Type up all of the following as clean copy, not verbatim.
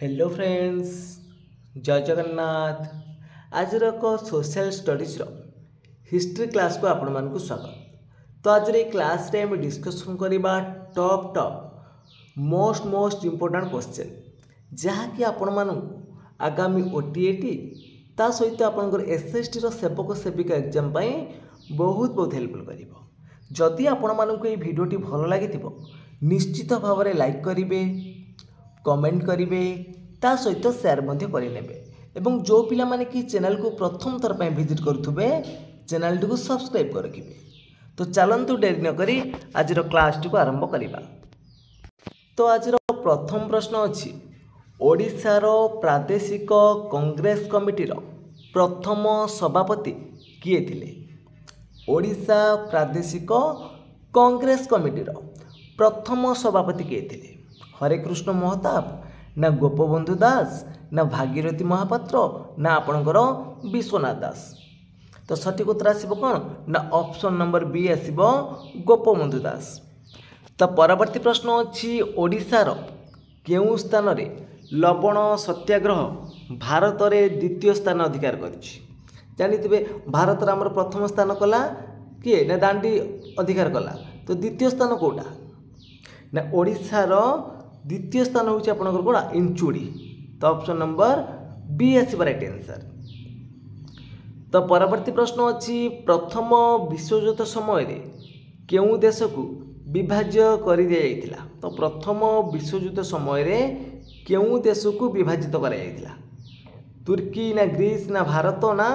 Hello friends, जय जगन्नाथ। आज एक सोशल स्टडीज हिस्ट्री क्लास को आपण मानक स्वागत। तो आज ये क्लास रे हम डिस्कशन करवा टॉप मोस्ट इम्पोर्टेंट क्वेश्चन जहाँकि आपण मानक आगामी ओटीएटी ता सहित आपंकर एसएसटी सेवक सेविका एग्जाम बहुत हेल्पफुल करिवो। जदि आपण मानक ये भिडियोटी भल लगी निश्चित भाव में लाइक करेंगे, कमेंट करेंगे, ता सहित शेयर करेंगे एवं जो पिला माने कि चैनल को प्रथम थर पर विजिट करुवे चैनल को सब्सक्राइब कर रखिए। तो चलतु डेरी न करी आज क्लास टी आरंभ करवा। तो आज प्रथम प्रश्न अच्छी ओडिशार प्रादेशिक कांग्रेस कमिटीर प्रथम सभापति किए थिले? ओडिशा प्रादेशिक कांग्रेस कमिटीर प्रथम सभापति किए थिले? हरेकृष्ण महताब ना गोपबंधु दास ना भागीरथी महापात्र ना आपणकर विश्वनाथ दास? तो सठिक उत्तर आसब कौन ना ऑप्शन नंबर बी आसब गोपबंधु दास। तो परवर्ती प्रश्न अच्छी ओडिशार केउं स्थान रे लवण सत्याग्रह भारत रे द्वितीय स्थान अधिकार करिछि? जानिथिबे भारत रे हमर प्रथम स्थान कला किए ना दांडी अधिकार कला। तो द्वितीय स्थान कोटा ना ओडिशार द्वितीय स्थान हूँ आपंकर कौन इंचुड़ी। तो ऑप्शन नंबर बी आसब राइट आंसर। तो परवर्ती प्रश्न अच्छी प्रथम विश्वयुद्ध समय रे केउं देश को विभाज्य कर दिया जाइथिला? तो प्रथम विश्वयुद्ध समय रे केउं देश को विभाजित करा जाइथिला? तुर्की ना ग्रीस ना भारत ना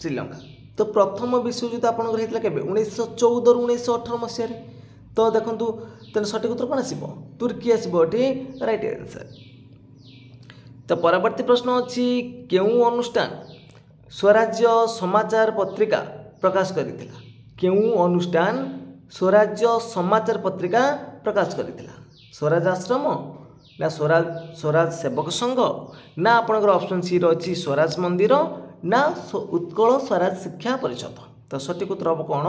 श्रीलंका? तो प्रथम विश्वयुद्ध आपंकर होता केबे 1914 रु 1918 मसीह। तो देखु तेना सठिक उत्तर कौन आसब? तुर्की आसब ये राइट आंसर। तो परवर्ती प्रश्न अच्छी केउं अनुष्ठान स्वराज्य समाचार पत्रिका प्रकाश करिथिला? केउं अनुष्ठान स्वराज्य समाचार पत्रिका प्रकाश करिथिला? स्वराज आश्रम ना स्वराज सेवक संघ ना आपणकर ऑप्शन सी रही स्वराज मंदिर ना उत्कल स्वराज शिक्षा परिषद? तो सठिक उत्तर हम कौन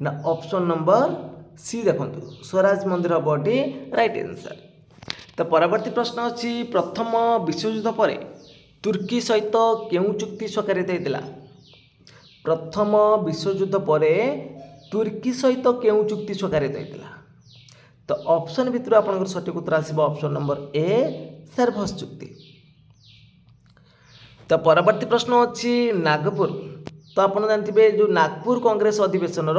ना ऑप्शन नंबर सी देखु स्वराज मंदिर बटी राइट आंसर। तो परवर्ती प्रश्न अच्छी प्रथम विश्वयुद्ध पर तुर्की सहित केउं चुक्ति स्वाक्षरित होता? प्रथम विश्वयुद्ध पर तुर्की सहित केउं चुक्ति स्वाक्षरित होता? तो ऑप्शन भितर आपंकर सठिक उत्तर आसब ऑप्शन नंबर ए सेरभस चुक्ति। तो परवर्ती प्रश्न अच्छी नागपुर। तो आप जानते जो नागपुर कांग्रेस अधिवेशन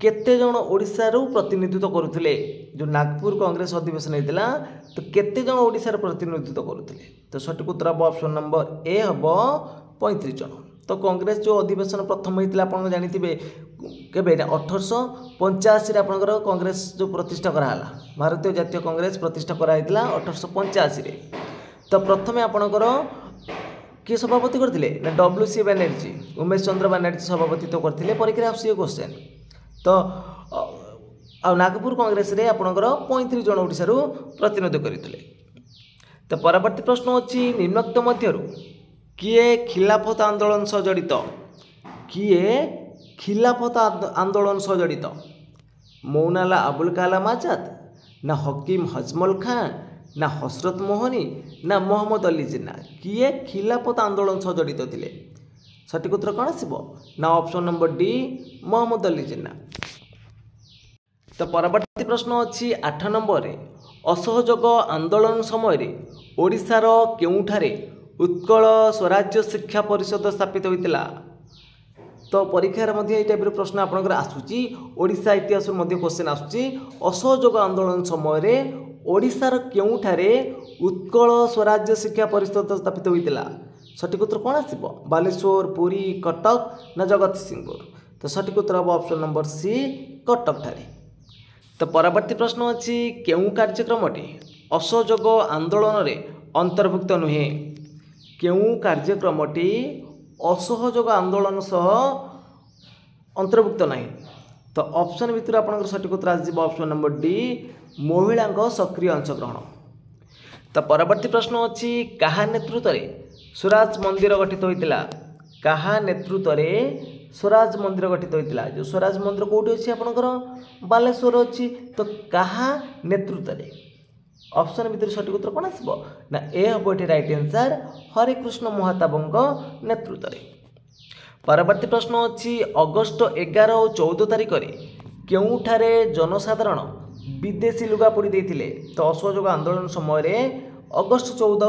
केते जन ओडिशार प्रतिनिधित्व करुले? जो नागपुर कांग्रेस अधिवेशन होता तो केते जन ओडिशार प्रतिनिधित्व करुले? तो सठिक उत्तर हम ऑप्शन नंबर ए हम 35 जन। तो कांग्रेस जो अधिवेशन प्रथम होता आप जानते केबे 1885 आपंकर कांग्रेस जो प्रतिष्ठा कराला भारतीय जातीय कांग्रेस प्रतिष्ठा कराइला 1885। तो प्रथम आपणकर किए सभापति करते ना WC बनर्जी उमेश चंद्र बनर्जी सभापतित्व करते परीक्षा आसुए क्वेश्चन। तो नागपुर कांग्रेस रे आपणकर 35 जन ओडिशारू प्रतिनिधित्व करते। तो परवर्ती प्रश्न अच्छी निम्नोक्त मध्य किए खिलाफत आंदोलन सह जड़ित? किए खिलाफत आंदोलन सह जड़ित? मौलाना अबुल कलाम आजाद ना हकीम हजमल खां ना हसरत मोहनी ना मोहम्मद अली जिन्ना? किए खिलाफत आंदोलन सह जड़ित थिले? सठिक उत्तर कौन आसब ना option number D Mohammad Ali Jinnah. तो परवर्ती प्रश्न अच्छी 8 नंबर असहयोग आंदोलन समय ओडिशार केउठारे उत्कल स्वराज्य शिक्षा परिषद स्थापित होता? तो परीक्षार ये टाइप प्रश्न आपंकर आसूची ओडिशा इतिहास क्वेश्चन आसूची असहयोग आंदोलन समय ओडिशार केउठारे उत्कल स्वराज्य शिक्षा परिषद स्थापित होता? सठिक उत्तर कौन आसब? बालेश्वर, पुरी, कटक ना जगतसिंहपुर? तो सठिक उत्तर हम ऑप्शन नंबर सी कटक ठारे। तो परवर्ती प्रश्न अच्छी केउं कार्यक्रमटी असहयोग आंदोलन रे अंतर्भुक्त नुहे? केउं कार्यक्रमटी असहयोग आंदोलन सह अंतर्भुक्त नहीं? तो ऑप्शन भितर आपंकर सठिक उत्तर आसब ऑप्शन नंबर डी महिला सक्रिय अंशग्रहण। तो परवर्ती प्रश्न अच्छी कहा नेतृत्व में स्वराज मंदिर गठित होता? कहा नेतृत्व में स्वराज मंदिर गठित होता? जो स्वराज मंदिर कौटी अच्छी आपंकर बालेश्वर अच्छी। तो कहा नेतृत्व में ऑप्शन भितर सठिक उत्तर कौन आसब ना ए हम ये राइट आंसर हरिकृष्ण महाताबों नेतृत्व में। परवर्ती प्रश्न अच्छी अगस्ट 11 और 14 तारिख में केउठारे जनसाधारण विदेशी लुगा पोड़ी देते तो असहयोग आंदोलन समय अगस्ट 11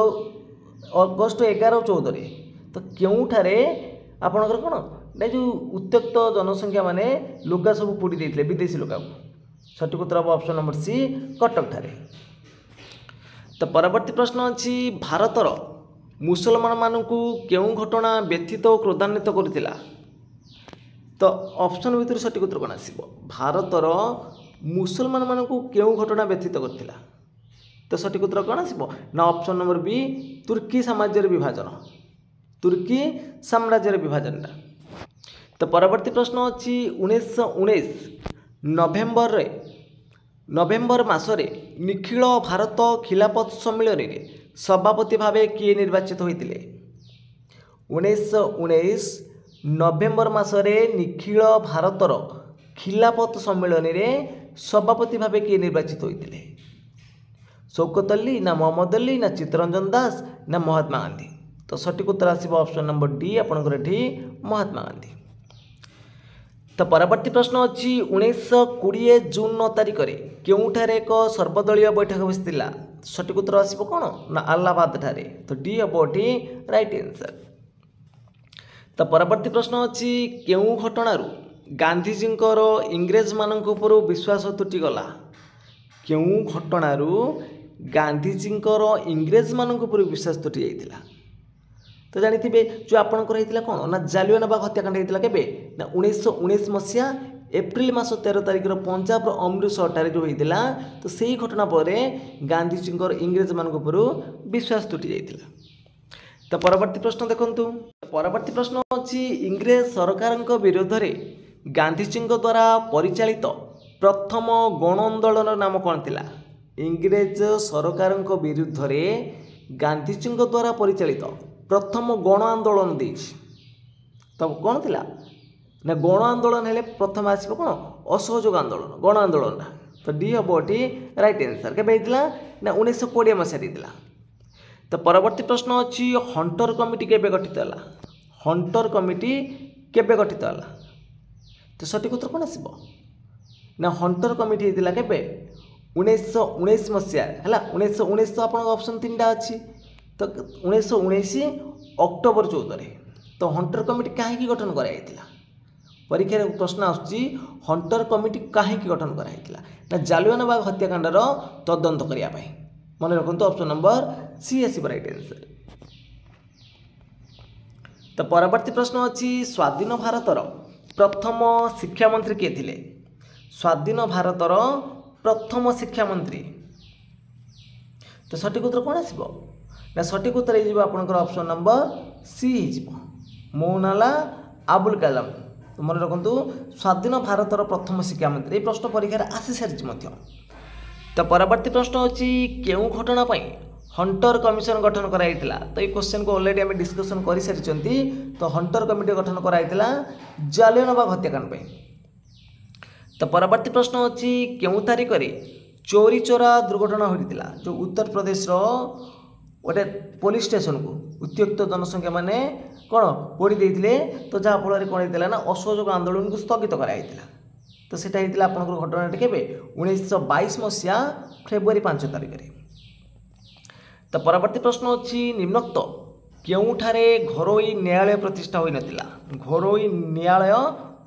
और 14 तो केउठारे आपणकर कौन ना जो उत्त्यक्त जनसंख्या माने लुगा सब पोड़ी देते विदेशी लुगा सठिक उत्तर हम ऑप्शन नंबर सी कटक ठारे। तो परवर्ती प्रश्न अच्छी भारतर मुसलमान मानू केउ घटना व्यथित और क्रोधान्वित करथिला तो ऑप्शन भितर सठिक उत्तर कौन आसीबो भारतर मुसलमान मानू केउ घटना व्यथित करथिला तो सठिक उत्तर कौन आसीबो ना ऑप्शन नंबर बी तुर्की साम्राज्यर विभाजन तुर्की साम्राज्यर विभाजन। तो परवर्ती प्रश्न अच्छी 1919 नवेम्बर मासरे निखिल भारत खिलाफत सम्मेलन में सभापति भावे किए निर्वाचित होते 1919 नवेम्बर मासरे निखिल भारतर खिलाफत सम्मेलन में सभापति भावे किए निर्वाचित होते शौकत अली ना मोहम्मद अली ना चित्तरंजन दास ना महात्मा गांधी तो सठिक उत्तर आसब ऑप्शन नंबर डी आपंकर महात्मा गांधी। तो परवर्ती प्रश्न अच्छी 1920 जून 9 तारिख में केउठारे एक सर्वदलीय बैठक बसला सठिक उत्तर आसब कौन ना अलाहाबाद ठारे तो डी हम ये राइट आंसर। तो परवर्ती प्रश्न अच्छी केउ घटनारू गांधीजी इंग्रेज मान विश्वास तुटीगला केउ घटनारू गांधीजी इंग्रेज मान विश्वास तुटी जाइतिला तो जानी जो आपंकर होता कौन ना जालियानवाला हत्याकांड होता केबे ना 1919 मसीहा एप्रिल मास 13 तारिख पंजाब अमृतसर जो होता तो सही घटना पर गांधीजी इंग्रेज मान विश्वास तुटी जाइतिला। तो परवर्ती प्रश्न देखंतु परवर्ती प्रश्न अच्छी इंग्रेज सरकार विरोध में गांधीजी द्वारा परिचालित प्रथम गण आंदोलन नाम कौन थिला इंग्रेज सरकार विरुद्ध में गांधीजी द्वारा परिचालित प्रथम गण आंदोलन देछि तो कौन थिला ना गण आंदोलन हेले प्रथम आसब कौन असहयोग आंदोलन गण आंदोलन तो डी हम ये राइट आंसर के ना 1920 मसीहा। तो परवर्ती प्रश्न अच्छी हंटर कमिटी केबे गठित है हंटर कमिटी केबे गठित है तो सठिक उत्तर कौन आसब ना हंटर कमिटी होता केबे 1919 मसीहा है 1919 तो आप ऑप्शन 3टा अच्छी तो 1919 अक्टोबर 14 तो हंटर कमिटी कहीं गठन कराइला परीक्षा प्रश्न आसुची हंटर कमिटी कहीं गठन कराइला ना जालियानवाला हत्याकांडर तदंत करने मन रखु ऑप्शन नंबर सी आसब राइट आंसर। तो परवर्ती प्रश्न अच्छी स्वाधीन भारतर प्रथम शिक्षा मंत्री किए थे स्वाधीन भारतर प्रथम शिक्षा मंत्री तो सठिक उत्तर कौन आसब ना सठिक उत्तर आपंकर ऑप्शन नंबर सी मौलाना अबुल कलाम तो मन रखु स्वाधीन भारतर प्रथम शिक्षा मंत्री प्रश्न परीक्षा आसी सारी। तो परवर्ती प्रश्न अच्छी केउ घटना हंटर कमिशन गठन कराइला तो ये क्वेश्चन को ऑलरेडी आम डिस्कसन कर सारी तो हंटर कमिटी गठन कराइला जालियानवाला हत्याकांड। तो परवर्ती प्रश्न अच्छी केउ तारिख में चोरी चोरा दुर्घटना होता जो उत्तर प्रदेश गोटे पुलिस स्टेशन को उत्त्यक्त जनसंख्या माने कौन पोड़ी देते तो जहाँफल कौन होता ना असहयोग आंदोलन को स्थगित कराइला तो सेटा होता आपंकर घटना के 1922 मसीहा फेब्रुआरी 5 तारिख में। तो परवर्ती प्रश्न अच्छी निम्नोक्त केउठारे घरोई न्यायालय प्रतिष्ठा होई नथिला घरोई न्यायालय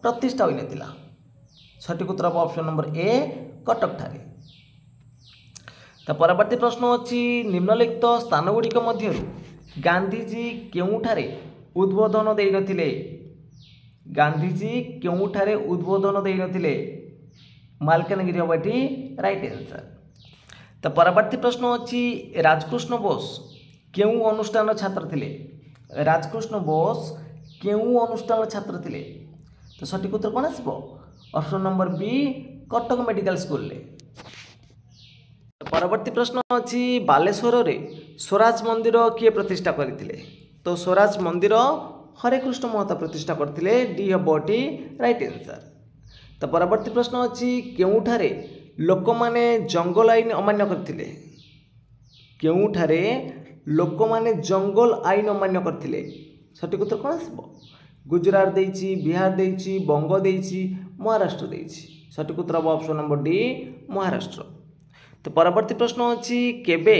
प्रतिष्ठा होई नथिला सठिक उत्तर ऑप्शन नंबर ए कटक ठारे। तो परवर्ती प्रश्न अच्छी निम्नलिखित स्थानगुड़िक मध्यरु गांधीजी केउठारे उद्बोधन देई नथिले गांधीजी केउठारे उद्बोधन देई नथिले मालकानगिरी हम ये राइट आंसर। तो परवर्ती प्रश्न अच्छी राजकृष्ण बोस केउ अनुष्ठान छात्र थिले राजकृष्ण बोस केउ अनुष्ठान छात्र थिले तो सठिक उत्तर कौन आसब option number B Cuttack medical school ले। परवर्ती प्रश्न अच्छी बालेश्वर रे स्वराज मंदिर किए प्रतिष्ठा करथिले तो स्वराज मंदिर हरेकृष्ण महता प्रतिष्ठा करथिले डी हम ये राइट आंसर। तो परवर्ती प्रश्न अच्छी केउठारे लोक माने जंगल आईन अमान्य करथिले କେଉଁଠାରେ ଲୋକମାନେ ଜଙ୍ଗଲ ଆଇନ ଅମାନ୍ୟ କରିଥିଲେ? ସଠିକ୍ ଉତ୍ତର କ'ଣ ଆସିବ? ଗୁଜରାଟ ଦେଇଛି, ବିହାର ଦେଇଛି, ବଙ୍ଗ ଦେଇଛି, ମହାରାଷ୍ଟ୍ର ଦେଇଛି। ସଠିକ୍ ଉତ୍ତର ହେବ ଅପସନ୍ ନମ୍ବର ଡି ମହାରାଷ୍ଟ୍ର। ତ ପରବର୍ତ୍ତୀ ପ୍ରଶ୍ନ ଅଛି କେବେ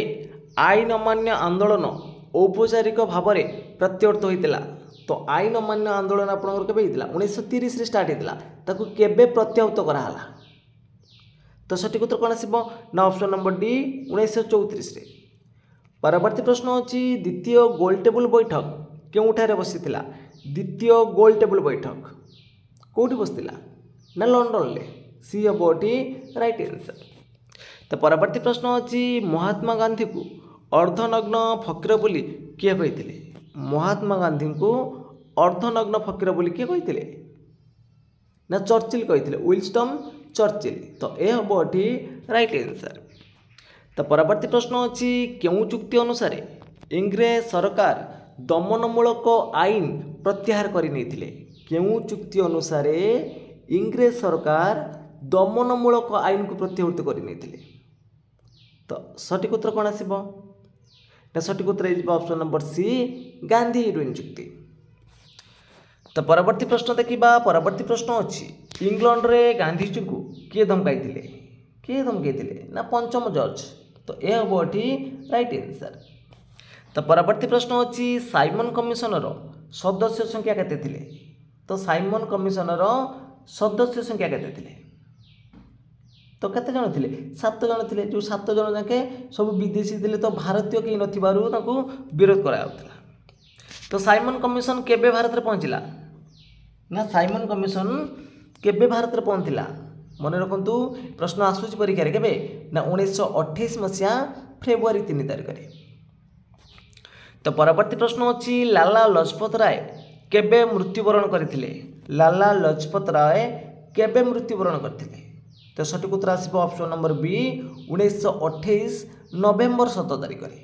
ଆଇନ ଅମାନ୍ୟ ଆନ୍ଦୋଳନ ଔପଚାରିକ ଭାବରେ ପ୍ରତ୍ୟର୍ଥ ହୋଇଥିଲା? ତ ଆଇନ ଅମାନ୍ୟ ଆନ୍ଦୋଳନ ଆପଣଙ୍କର କେବେ ହେଇଥିଲା? 1930 ଷ୍ଟାର୍ଟ ହେଇଥିଲା। ତାକୁ କେବେ ପ୍ରତ୍ୟାହୃତ କରାହେଲା? ତ ସଠିକ୍ ଉତ୍ତର କ'ଣ ଆସିବ? ନା ଅପସନ୍ ନମ୍ବର ଡି 1934। ପରବର୍ତ୍ତୀ ପ୍ରଶ୍ନ ଅଛି ଦ୍ୱିତୀୟ ଗୋଲଟେବୁଲ ବୈଠକ କେଉଁଠାରେ ବସିଥିଲା? ଦ୍ୱିତୀୟ ଗୋଲଟେବୁଲ ବୈଠକ କେଉଁଠି ବସିଥିଲା? ନା ଲଣ୍ଡନରେ। ସି ହେବ ଏଠି ରାଇଟ୍ ଆନ୍ସର। ତ ପରବର୍ତ୍ତୀ ପ୍ରଶ୍ନ ଅଛି ମହାତ୍ମା ଗାନ୍ଧୀଙ୍କୁ ଅର୍ଦ୍ଧନଗ୍ନ ଫକୀର ବୋଲି କିଏ କହିଥିଲେ? ମହାତ୍ମା ଗାନ୍ଧୀଙ୍କୁ ଅର୍ଦ୍ଧନଗ୍ନ ଫକୀର ବୋଲି କିଏ କହିଥିଲେ? ନା ଚର୍ଚ୍ଚିଲ୍ କହିଥିଲେ, ୱିଲଷ୍ଟନ୍ ଚର୍ଚ୍ଚିଲ୍। ତ ଏ ହେବ ଏଠି ରାଇଟ୍ ଆନ୍ସର। ତ ପରବର୍ତ୍ତୀ ପ୍ରଶ୍ନ ଅଛି କେଉଁ ଚୁକ୍ତି ଅନୁସାରେ ଇଂରେଜ ସରକାର ଦମନମୂଳକ ଆଇନ ପ୍ରତ୍ୟାହାର କରିନେଇଥିଲେ? କେଉଁ ଚୁକ୍ତି ଅନୁସାରେ ଇଂରେଜ ସରକାର ଦମନମୂଳକ ଆଇନକୁ ପ୍ରତ୍ୟାହୃତ କରିନେଇଥିଲେ? ତ ସଠିକ୍ ଉତ୍ତର କ'ଣ ଆସିବ? ନା ସଠିକ୍ ଉତ୍ତର ହେଇଯିବ option number C Gandhi Irwin ଚୁକ୍ତି। ତ ପରବର୍ତ୍ତୀ ପ୍ରଶ୍ନ ଦେଖିବା। ପରବର୍ତ୍ତୀ ପ୍ରଶ୍ନ ଅଛି ଇଂଲଣ୍ଡରେ ଗାନ୍ଧିଜୀଙ୍କୁ କିଏ ଧମକାଇଥିଲେ? କିଏ ଧମକାଇଥିଲେ? ନା ପଞ୍ଚମ ଜର୍ଜ। ତ ଏ ହେବ ଏଠି ରାଇଟ୍ ଆନ୍ସର। ତ ପରବର୍ତ୍ତୀ ପ୍ରଶ୍ନ ଅଛି ସାଇମନ୍ କମିଶନର ସଦସ୍ୟ ସଂଖ୍ୟା କେତେ ଥିଲେ? ତ ସାଇମନ୍ କମିଶନର ସଦସ୍ୟ ସଂଖ୍ୟା କେତେ ଥିଲେ? ତ କେତେ ଜଣ ଥିଲେ? 7 ଜଣ ଥିଲେ। ଯେଉଁ 7 ଜଣ ଯାକେ ସବୁ ବିଦେଶୀ ଥିଲେ, ତ ଭାରତୀୟ କେହି ନଥିବାରୁ ତାଙ୍କୁ ବିରୋଧ କରାଯାଉଥିଲା। ତ ସାଇମନ୍ କମିଶନ କେବେ ଭାରତରେ ପହଞ୍ଚିଲା? ନା ସାଇମନ୍ କମିଶନ କେବେ ଭାରତରେ ପହଞ୍ଚିଲା? ମନେ ରଖନ୍ତୁ ପ୍ରଶ୍ନ ଆସୁଛି ପରୀକ୍ଷାରେ କେବେ? ନା 1928 ମସିହା ଫେବୃଆରୀ 3 ତାରିଖରେ। ତ ପରବର୍ତ୍ତୀ ପ୍ରଶ୍ନ ଅଛି ଲାଲା ଲଜପତ ରାୟ କେବେ ମୃତ୍ୟୁବରଣ କରିଥିଲେ? ଲାଲା ଲଜପତ ରାୟ କେବେ ମୃତ୍ୟୁବରଣ କରିଥିଲେ? ତ ସଠିକ୍ ଉତ୍ତର ଆସିବ ଅପସନ୍ ନମ୍ବର ବି 1928 ନଭେମ୍ବର 17 ତାରିଖରେ।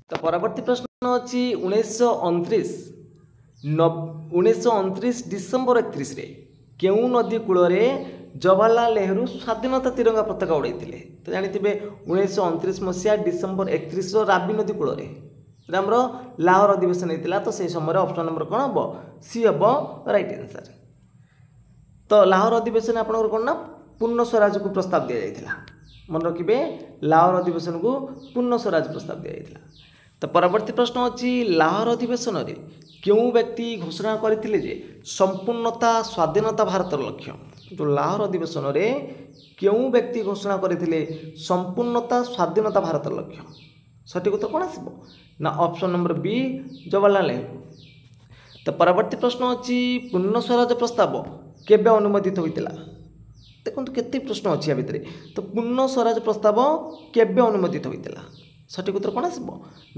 ତ ପରବର୍ତ୍ତୀ ପ୍ରଶ୍ନ ଅଛି 1929 ଡିସେମ୍ବର 31ରେ କେଉଁ ନଦୀ କୂଳରେ ଜବାହରଲାଲ ନେହେରୁ ସ୍ୱାଧୀନତା ତିରଙ୍ଗା ପତାକା ଉଡ଼ାଇଥିଲେ? ତ ଜାଣିଥିବେ 1929 ମସିହା ଡିସେମ୍ବର 31ର ରାବି ନଦୀ କୂଳରେ ଆମର ଲାହୋର ଅଧିବେଶନ ହେଇଥିଲା। ତ ସେହି ସମୟରେ ଅପସନ୍ ନମ୍ବର କ'ଣ ହେବ? ସି ହେବ ରାଇଟ୍ ଆନ୍ସର। ତ ଲାହୋର ଅଧିବେଶନ ଆପଣଙ୍କର କ'ଣ ନା ପୂର୍ଣ୍ଣ ସ୍ୱରାଜକୁ ପ୍ରସ୍ତାବ ଦିଆଯାଇଥିଲା। ମନେ ରଖିବେ ଲାହୋର ଅଧିବେଶନକୁ ପୂର୍ଣ୍ଣ ସ୍ୱରାଜ ପ୍ରସ୍ତାବ ଦିଆଯାଇଥିଲା। ତ ପରବର୍ତ୍ତୀ ପ୍ରଶ୍ନ ଅଛି ଲାହୋର ଅଧିବେଶନରେ କେଉଁ ବ୍ୟକ୍ତି ଘୋଷଣା କରିଥିଲେ ଯେ ସମ୍ପୂର୍ଣ୍ଣତା ସ୍ୱାଧୀନତା ଭାରତର ଲକ୍ଷ୍ୟ? ଯେଉଁ ଲାହୋର ଅଧିବେଶନରେ କେଉଁ ବ୍ୟକ୍ତି ଘୋଷଣା କରିଥିଲେ ସମ୍ପୂର୍ଣ୍ଣତା ସ୍ୱାଧୀନତା ଭାରତର ଲକ୍ଷ୍ୟ? ସଠିକ୍ ଉତ୍ତର କ'ଣ ଆସିବ? ନା ଅପସନ୍ ନମ୍ବର ବି ଜବାହରଲାଲ ନେହେରୁ। ତ ପରବର୍ତ୍ତୀ ପ୍ରଶ୍ନ ଅଛି ପୂର୍ଣ୍ଣ ସ୍ୱରାଜ ପ୍ରସ୍ତାବ କେବେ ଅନୁମୋଦିତ ହୋଇଥିଲା? ଦେଖନ୍ତୁ କେତେ ପ୍ରଶ୍ନ ଅଛି ୟା ଭିତରେ। ତ ପୂର୍ଣ୍ଣ ସ୍ୱରାଜ ପ୍ରସ୍ତାବ କେବେ ଅନୁମୋଦିତ ହୋଇଥିଲା? ସଠିକ୍ ଉତ୍ତର କ'ଣ ଆସିବ?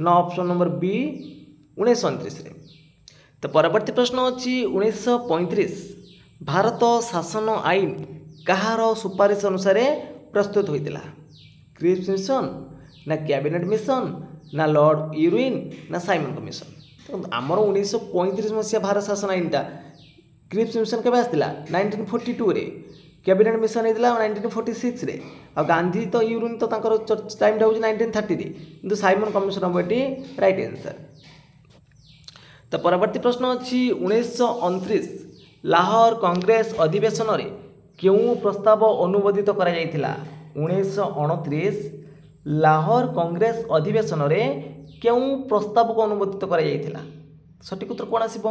ନା ଅପସନ୍ ନମ୍ବର ବି 1929ରେ। ତ ପରବର୍ତ୍ତୀ ପ୍ରଶ୍ନ ଅଛି 1935 ଭାରତ ଶାସନ ଆଇନ କାହାର ସୁପାରିଶ ଅନୁସାରେ ପ୍ରସ୍ତୁତ ହୋଇଥିଲା? କ୍ରିପ୍ସ ମିଶନ, ନା କ୍ୟାବିନେଟ୍ ମିଶନ, ନା ଲର୍ଡ଼ ଇରୱିନ୍, ନା ସାଇମନ୍ କମିଶନ? ଆମର 1935 ମସିହା ଭାରତ ଶାସନ ଆଇନଟା କ୍ରିପ୍ସ ମିଶନ କେବେ ଆସିଥିଲା? 1942ରେ। କ୍ୟାବିନେଟ୍ ମିଶନ ହେଇଥିଲା 1946ରେ। ଆଉ ଗାନ୍ଧୀ ତ ଇରୱିନ୍ ତ ତାଙ୍କର ଟାଇମ୍ଟା ହେଉଛି 1930ରେ। କିନ୍ତୁ ସାଇମନ୍ କମିଶନ ହେବ ଏଠି ରାଇଟ୍ ଆନ୍ସର। ତ ପରବର୍ତ୍ତୀ ପ୍ରଶ୍ନ ଅଛି 1929 ଲାହୋର କଂଗ୍ରେସ ଅଧିବେଶନରେ କେଉଁ ପ୍ରସ୍ତାବ ଅନୁମୋଦିତ କରାଯାଇଥିଲା? 1929 ଲାହୋର କଂଗ୍ରେସ ଅଧିବେଶନରେ କେଉଁ ପ୍ରସ୍ତାବକୁ ଅନୁମୋଦିତ କରାଯାଇଥିଲା? ସଠିକ୍ ଉତ୍ତର କ'ଣ ଆସିବ?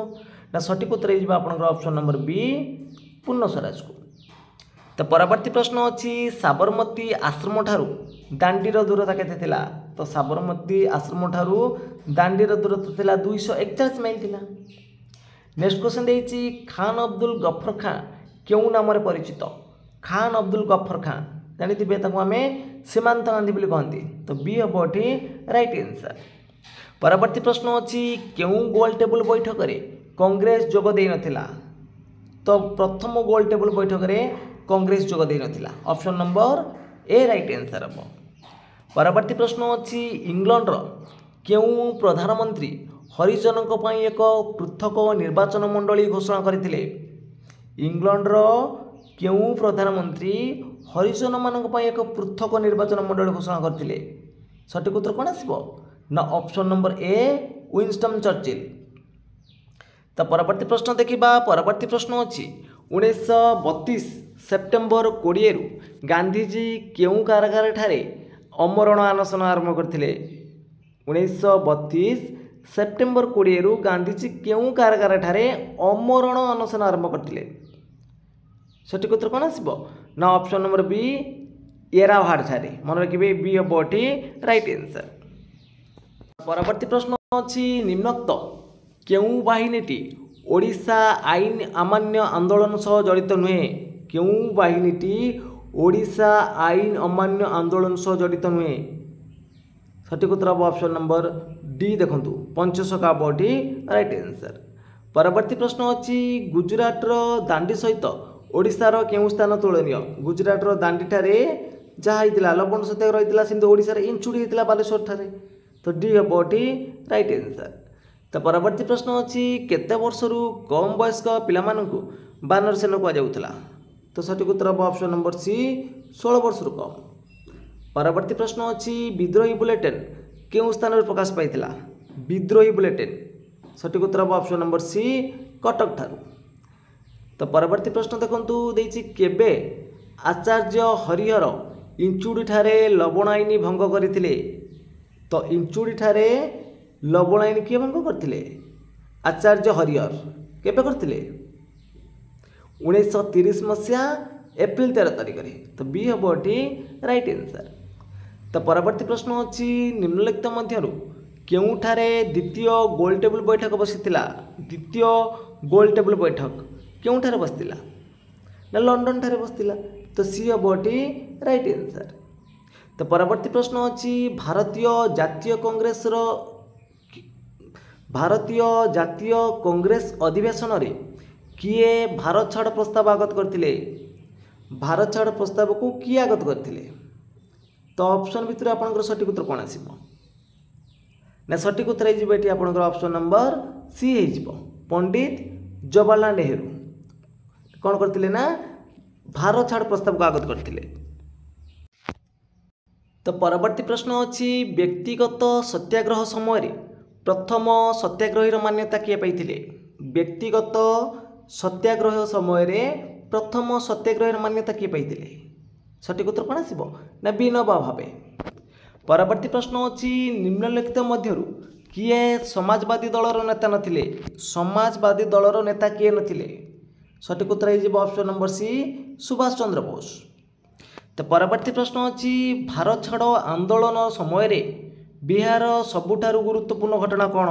ନା ସଠିକ୍ ଉତ୍ତର ହେଇଯିବ ଆପଣଙ୍କର ଅପସନ୍ ନମ୍ବର ବି ପୂର୍ଣ୍ଣ ସ୍ୱରାଜକୁ। ତ ପରବର୍ତ୍ତୀ ପ୍ରଶ୍ନ ଅଛି ସାବରମତୀ ଆଶ୍ରମଠାରୁ ଦାଣ୍ଡିର ଦୂରତା କେତେ ଥିଲା? ତ ସାବରମତୀ ଆଶ୍ରମଠାରୁ ଦାଣ୍ଡିର ଦୂରତା ଥିଲା 241 ମାଇଲ ଥିଲା। ନେକ୍ସଟ କ୍ୱେଶ୍ଚନ୍ ଦେଇଛି ଖାନ୍ ଅବଦୁଲ ଗଫର ଖାଁ କେଉଁ ନାମରେ ପରିଚିତ? ଖାନ୍ ଅବଦୁଲ ଗଫର ଖାଁ ଜାଣିଥିବେ, ତାକୁ ଆମେ ସୀମାନ୍ତ ଗାନ୍ଧୀ ବୋଲି କହନ୍ତି। ତ ବି ହେବ ଏଠି ରାଇଟ୍ ଆନ୍ସର। ପରବର୍ତ୍ତୀ ପ୍ରଶ୍ନ ଅଛି କେଉଁ ଗୋଲ ଟେବୁଲ ବୈଠକରେ କଂଗ୍ରେସ ଯୋଗ ଦେଇନଥିଲା? ତ ପ୍ରଥମ ଗୋଲ ଟେବୁଲ ବୈଠକରେ କଂଗ୍ରେସ ଯୋଗ ଦେଇନଥିଲା। Option number A right answer ହେବ। ପରବର୍ତ୍ତୀ ପ୍ରଶ୍ନ ଅଛି ଇଂଲଣ୍ଡର କେଉଁ ପ୍ରଧାନମନ୍ତ୍ରୀ ହରିଜନଙ୍କ ପାଇଁ ଏକ ପୃଥକ ନିର୍ବାଚନ ମଣ୍ଡଳୀ ଘୋଷଣା କରିଥିଲେ? ଇଂଲଣ୍ଡର କେଉଁ ପ୍ରଧାନମନ୍ତ୍ରୀ हरिजन मानक पई एक पृथक निर्वाचन मंडल घोषणा करथिले सठिक उत्तर कोन आसीबो ना option number A Winston Churchill. तो परवर्ती प्रश्न देखिबा परवर्ती प्रश्न अछि 1932 सेप्टेम्बर 20 रु गांधीजी केउ कारागार ठारे अमरण अनशन आरंभ करथिले 1932 सेप्टेम्बर 20 रु गांधीजी केउ कारागार ठारे अमरण अनशन आरंभ करथिले सठिक उत्तर कोन आसीबो ना ऑप्शन नंबर बी एरावाड ठारे मन रखिबे बी हबोटी राइट आंसर। परवर्ती प्रश्न अछि निम्नोक्त केउ बाहिनीटी ओडिशा आईन अमान्य आंदोलन सह जड़ित नुहे केउ बाहिनीटी ओडिशा आईन अमान्य आंदोलन सह जड़ित नुहे सठिक उत्तर हम ऑप्शन नंबर डी देखंतु पंचसखा बॉडी राइट आंसर। परवर्ती प्रश्न अछि गुजरात रो दांडी सहित ओडिशा रो केउ स्थान तुलनीय गुजरात रो दांडी ठारे जहा हितला लवण सत्याग्रह हितला सिंध ओडिशा रे इंचुडी हितला बालेश्वर ठारे तो डी हबोटी राइट आंसर। तो परवर्ती प्रश्न अछि केते वर्षरु कम वयस्क पिला मानकु बानर सेना को जाउतला तो सठिक उत्तर हम ऑप्शन नंबर सी 16 वर्षरु कम। परवर्ती प्रश्न अछि विद्रोही बुलेटिन केउ स्थान रे प्रकाश पाइतिला विद्रोही बुलेटिन सठिक उत्तर हम ऑप्शन नंबर सी कटक ठारू। तो परवर्ती प्रश्न देखंतु देछि केबे आचार्य हरिहर इंचुडी ठारे लवण आईन भंग करथिले तो इंचुडी ठारे लवण आईन किए भंग करथिले आचार्य हरिहर केबे करथिले 1930 मसिया एप्रिल 13 तारिख रे तो बी हबोटी राइट आंसर। तो परवर्ती प्रश्न अछि निम्नलिखित मध्यरु केउठारे द्वितीय गोल टेबल बैठक बसितिला द्वितीय गोल टेबल बैठक केउठारे बसितिला ना लंडन ठारे बसितिला तो सी हबोटी राइट आंसर। तो परवर्ती प्रश्न अछि भारतीय जातीय कांग्रेस अधिवेशन रे किए भारत छाड़ प्रस्ताव आगत करथिले भारत छाड़ प्रस्ताव को किए आगत करथिले तो ऑप्शन भितर आपनकर सठिक उत्तर कोन आसीबो ना सठिक उत्तर हे जिबो एठी आपनकर ऑप्शन नंबर सी हे जिबो पंडित जवाहरलाल नेहरू कौन करथिले ना भारत छाड़ प्रस्ताव को आगत करथिले। तो परवर्ती प्रश्न अछि व्यक्तिगत सत्याग्रह समय रे प्रथम सत्याग्रही मान्यता किए पाइथिले व्यक्तिगत सत्याग्रह समय रे प्रथम सत्याग्रही मान्यता किए पाइथिले सठिक उत्तर कोन आसीबो ना विनोबा भावे। परवर्ती प्रश्न अछि निम्नलिखित मध्यरु किए समाजवादी दलर नेता नथिले समाजवादी दलर नेता किए नथिले सठिक उत्तर हे जिबो ऑप्शन नंबर सी सुभाष चंद्र बोस। तो परवर्ती प्रश्न अछि भारत छाड़ो आंदोलन समय रे बिहार सबुठारु गुरुत्वपूर्ण घटना कौन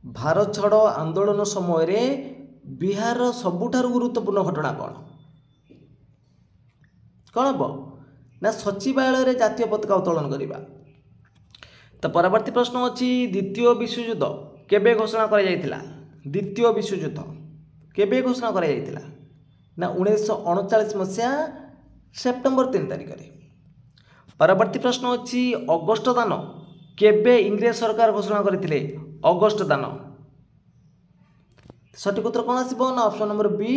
भारत छाड़ो आंदोलन समय रे बिहार सबुठारु गुरुत्वपूर्ण घटना कौन कौन हम ना सचिवालय रे जातीय पताका उत्तोलन करवा। तो परवर्ती प्रश्न अछि द्वितीय विश्वयुद्ध केबे घोषणा करा जायतिला द्वितीय विश्वयुद्ध केबे घोषणा करा जायतिला ना 1939 मसिया सेप्टेम्बर 3 तारिख रे। परवर्ती प्रश्न अछि अगस्त दान केबे इंग्रेज सरकार घोषणा करथिले अगस्त दान सठिक उत्तर कोन आसीबो ना ऑप्शन नंबर बी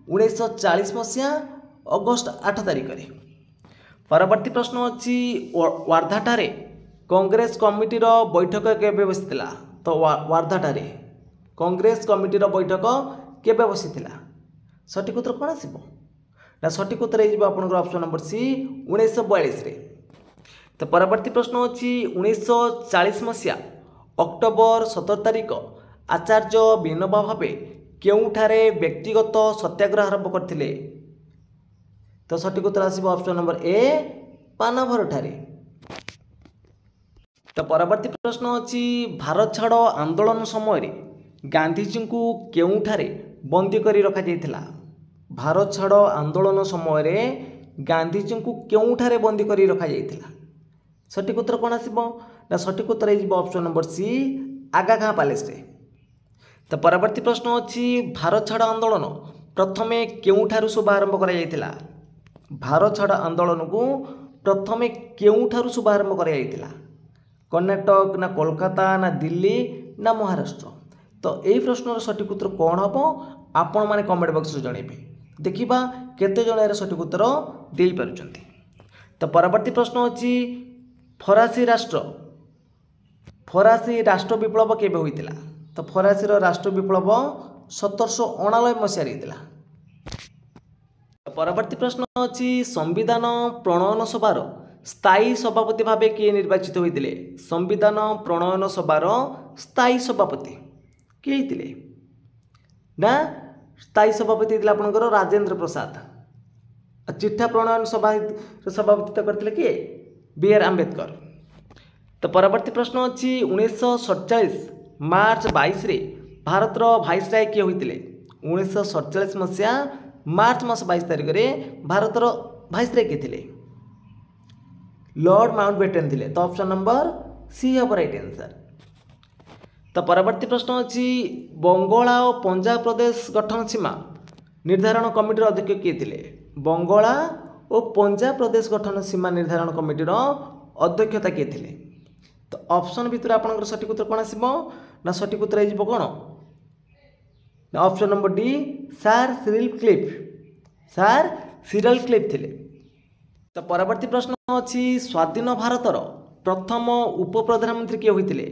1940 मसिया अगस्त 8 तारिख रे। परवर्ती प्रश्न अछि वार्धा ठारे कांग्रेस कमिटी रो बैठक केबे बसितिला तो वार्धा ठारे कांग्रेस कमिटी रो बैठक केबे बसितिला सठिक उत्तर कोन आसीबो ना सठिक उत्तर हे जिबो आपनकर ऑप्शन नंबर सी 1942 रे। तो परवर्ती प्रश्न अछि 1940 मसिया अक्टोबर 17 तारिख आचार्य विनोबा भावे केउठारे व्यक्तिगत सत्याग्रह आरंभ करथिले तो सठिक उत्तर आसीबो ऑप्शन नंबर ए पानाभर ठारे। तो परवर्ती प्रश्न अछि भारत छाड़ो आंदोलन समय रे गांधीजी को केउठारे बंदी करी रखा जायतिला भारत छाड़ो आंदोलन समय रे गांधीजी को केउठारे बंदी करी रखा जायतिला सठिक उत्तर कोन आसीबो ना सठिक उत्तर हे जिबो ऑप्शन नंबर सी आगा खां पैलेस रे। तो परवर्ती प्रश्न अछि भारत छाड़ आंदोलन प्रथमे केउठारु शुभारंभ करा जायतिला भारत छाड़ आंदोलन को प्रथमे केउठारु शुभारंभ करा जायतिला कर्नाटक ना कोलकाता ना दिल्ली ना महाराष्ट्र। तो यही प्रश्नर सठिक उत्तर कौन हम आपण मैंने कमेंट बॉक्स में जनइबे देखिबा केते जण यार सठिक उत्तर देई पारुचंती। तो परवर्ती प्रश्न अछि फरासी राष्ट्र विप्लव केबे होइतिला? तो फरासी राष्ट्र विप्लव 1789 मसीह होइतिला। परवर्ती प्रश्न अछि संविधान प्रणयन सभार स्थायी सभापति भावे किए निर्वाचित होइतिले? संविधान प्रणयन सभार स्थायी सभापति किए होइतिले? ना स्थायी सभापति होइतिला आपनकर राजेंद्र प्रसाद। चिट्ठा प्रणयन सभा सभापतित्व करथिले किए? बी.आर. आंबेडकर। तो परवर्ती प्रश्न अछि 1947 मार्च 22 रे भारतर भाइसराय किए होइतिले? 1947 मसीहा मार्च मास 22 तारिख रे भारतर भाइसराय किए थिले? लॉर्ड माउंटबेटन थिले। तो ऑप्शन नंबर सी हब राइट आंसर। तो परवर्ती प्रश्न अछि बंगला और पंजाब प्रदेश गठन सीमा निर्धारण कमिटीर अध्यक्ष किए थिले? बंगला और पंजाब प्रदेश गठन सीमा निर्धारण कमिटीर अध्यक्षता किए थिले? तो ऑप्शन भितर आपनकर सठिक उत्तर कोन आसीबो? ना सठिक उत्तर आइ जिवो कोन? ना option number D sir Cyril Cliff. Sir Cyril Cliff थिले। तो परवर्ती प्रश्न अछि स्वाधीन भारतर प्रथम उप प्रधानमंत्री किए होइतिले?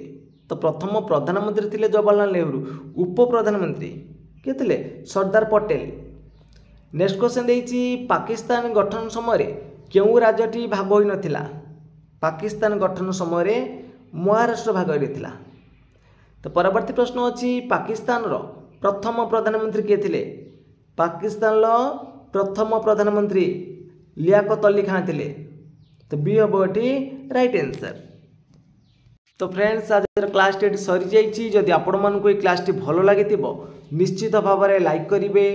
तो प्रथम प्रधानमंत्री थिले जवाहरलाल नेहरू। उप प्रधानमंत्री किए थिले? सरदार पटेल। नेक्स्ट क्वेश्चन देइछि पाकिस्तान गठन समय केउ राज्यटी भाग होई नथिला? पाकिस्तान गठन समय महाराष्ट्र भाग होइथिला। तो परवर्ती प्रश्न अछि पाकिस्तान रो प्रथम प्रधानमंत्री किए थिले? पाकिस्तान रो प्रथम प्रधानमंत्री लियाकत अली खान थिले। तो बी हबो एठी राइट आंसर। तो फ्रेंड्स आज क्लास टी सरी जाइछि। जदि आपण मानकु ए क्लास टी भलो लागितिबो निश्चित भाव में लाइक करिवे,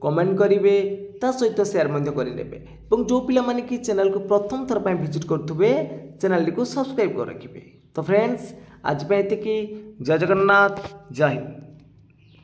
कमेंट करिवे, ता सहित शेयर मध्य करिनेबे। एवं जो पिला माने कि चैनल को प्रथम थर पय विजिट करथुबे चैनल को सब्सक्राइब कर रखिबे। तो फ्रेंड्स आज पे एतिकी। जय जगन्नाथ, जय हिंद।